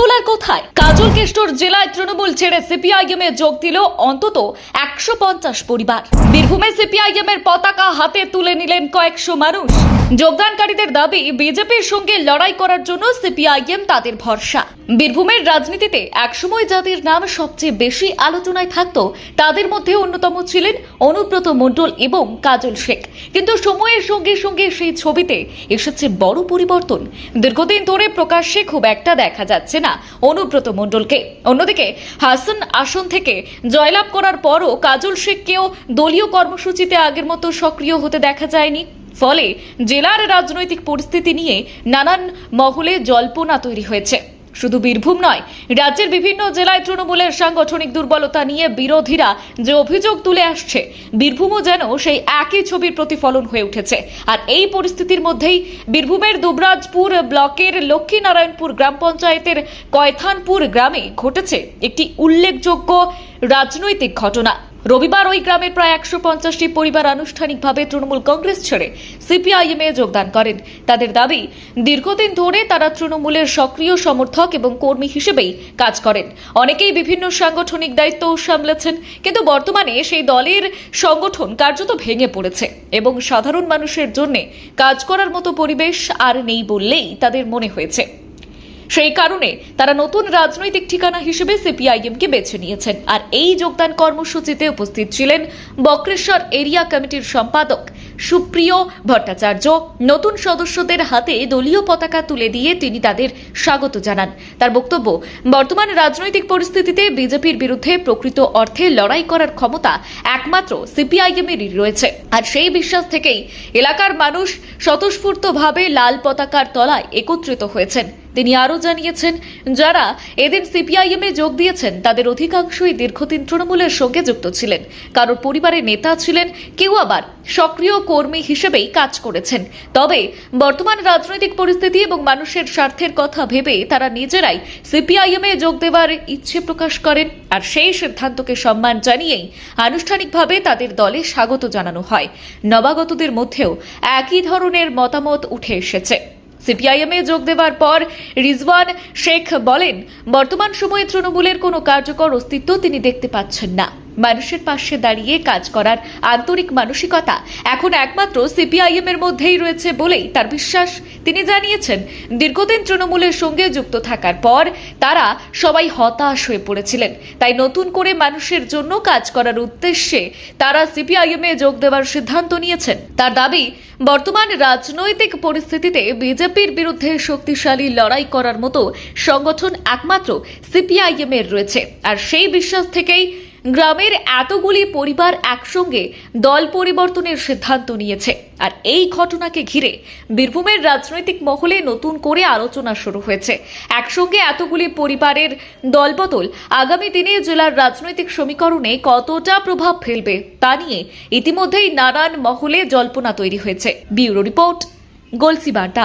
তৃণমূল আর কোথায়? কাজল কেষ্টর জেলায় তৃণমূল ছেড়ে সিপিআইএম এ যোগ দিল অন্তত 150 পরিবার। বীরভূমে সিপিআইএম এর পতাকা হাতে তুলে নিলেন কয়েকশো মানুষ। যোগদানকারীদের দাবি, বিজেপির সঙ্গে লড়াই করার জন্য সিপিআইএম তাদের ভরসা। বীরভূমের রাজনীতিতে একসময় যাদের নাম সবচেয়ে বেশি আলোচনায় থাকত তাদের মধ্যে অন্যতম ছিলেন অনুব্রত মণ্ডল এবং কাজল শেখ। কিন্তু সময়ের সঙ্গে সঙ্গে সেই ছবিতে এসেছে বড় পরিবর্তন। দীর্ঘদিন ধরে প্রকাশ্যে খুব একটা দেখা যাচ্ছে না অনুব্রত মণ্ডলকে। অন্যদিকে হাসান আসন থেকে জয়লাভ করার পরও কাজল শেখকেও দলীয় কর্মসূচিতে আগের মতো সক্রিয় হতে দেখা যায়নি। ফলে জেলার রাজনৈতিক পরিস্থিতি নিয়ে নানান মহলে জল্পনা তৈরি হয়েছে। শুধু বীরভূম নয়, রাজ্যের বিভিন্ন জেলায় তৃণমূলের সাংগঠনিক দুর্বলতা নিয়ে বিরোধীরা যে অভিযোগ তুলে আসছে, বীরভূমও যেন সেই একই ছবির প্রতিফলন হয়ে উঠেছে। আর এই পরিস্থিতির মধ্যেই বীরভূমের দুবরাজপুর ব্লকের লক্ষ্মীনারায়ণপুর গ্রাম পঞ্চায়েতের কয়থানপুর গ্রামে ঘটেছে একটি উল্লেখযোগ্য রাজনৈতিক ঘটনা। রবিবার ওই গ্রামের প্রায় 150টি পরিবার আনুষ্ঠানিকভাবে তৃণমূল কংগ্রেস ছেড়ে সিপিআইএম এ যোগদান করেন। তাদের দাবি, দীর্ঘদিন ধরে তারা তৃণমূলের সক্রিয় সমর্থক এবং কর্মী হিসেবেই কাজ করেন। অনেকেই বিভিন্ন সাংগঠনিক দায়িত্ব সামলেছেন, কিন্তু বর্তমানে সেই দলের সংগঠন কার্যত ভেঙে পড়েছে এবং সাধারণ মানুষের জন্য কাজ করার মতো পরিবেশ আর নেই বললেই তাদের মনে হয়েছে। সেই কারণে তারা নতুন রাজনৈতিক ঠিকানা হিসেবে সিপিআইএমকে বেছে নিয়েছেন। আর এই যোগদান কর্মসূচিতে উপস্থিত ছিলেন বক্রেশ্বর এরিয়া কমিটির সম্পাদক সুপ্রিয় ভট্টাচার্য। নতুন সদস্যদের হাতে দলীয় পতাকা তুলে দিয়ে তিনি তাদের স্বাগত জানান। তার বক্তব্য, বর্তমান রাজনৈতিক পরিস্থিতিতে বিজেপির বিরুদ্ধে প্রকৃত অর্থে লড়াই করার ক্ষমতা একমাত্র সিপিআইএমেরই রয়েছে। আর সেই বিশ্বাস থেকেই এলাকার মানুষ স্বতঃস্ফূর্তভাবে লাল পতাকার তলায় একত্রিত হয়েছেন। তিনি আরও জানিয়েছেন, যারা এদিন সিপিআইএম এ যোগ দিয়েছেন তাদের অধিকাংশই দীর্ঘদিন তৃণমূলের সঙ্গে যুক্ত ছিলেন। কারোর পরিবারের নেতা ছিলেন, কেউ আবার সক্রিয় কর্মী হিসেবেই কাজ করেছেন। তবে বর্তমান রাজনৈতিক পরিস্থিতি এবং মানুষের স্বার্থের কথা ভেবে তারা নিজেরাই সিপিআইএম এ যোগ দেওয়ার ইচ্ছে প্রকাশ করেন। আর সেই সিদ্ধান্তকে সম্মান জানিয়েই আনুষ্ঠানিকভাবে তাদের দলে স্বাগত জানানো হয়। নবাগতদের মধ্যেও একই ধরনের মতামত উঠে এসেছে। সিপিআইএম এ যোগ দেওয়ার পর রিজওয়ান শেখ বলেন, বর্তমান সময়ে তৃণমূলের কোনো কার্যকর অস্তিত্ব তিনি দেখতে পাচ্ছেন না। মানুষের পাশে দাঁড়িয়ে কাজ করার আন্তরিক মানসিকতা এখন একমাত্র সিপিআইএম এর মধ্যেই রয়েছে বলেই তার বিশ্বাস। তিনি জানিয়েছেন, দীর্ঘদিন তৃণমূলের সঙ্গে যুক্ত থাকার পর তারা সবাই হতাশ হয়ে পড়েছিলেন। তাই নতুন করে মানুষের জন্য কাজ করার উদ্দেশ্যে তারা সিপিআইএম এ যোগ দেওয়ার সিদ্ধান্ত নিয়েছেন। তার দাবি, বর্তমান রাজনৈতিক পরিস্থিতিতে বিজেপির বিরুদ্ধে শক্তিশালী লড়াই করার মতো সংগঠন একমাত্র সিপিআইএম এর রয়েছে। আর সেই বিশ্বাস থেকেই গ্রামের এতগুলি পরিবার একসঙ্গে দল পরিবর্তনের সিদ্ধান্ত নিয়েছে। আর এই ঘটনাকে ঘিরে বীরভূমের রাজনৈতিক মহলে নতুন করে আলোচনা শুরু হয়েছে। একসঙ্গে এতগুলি পরিবারের দলবদল আগামী দিনে জেলার রাজনৈতিক সমীকরণে কতটা প্রভাব ফেলবে তা নিয়ে ইতিমধ্যেই নানান মহলে জল্পনা তৈরি হয়েছে। ব্যুরো রিপোর্ট, গলসি বার্তা।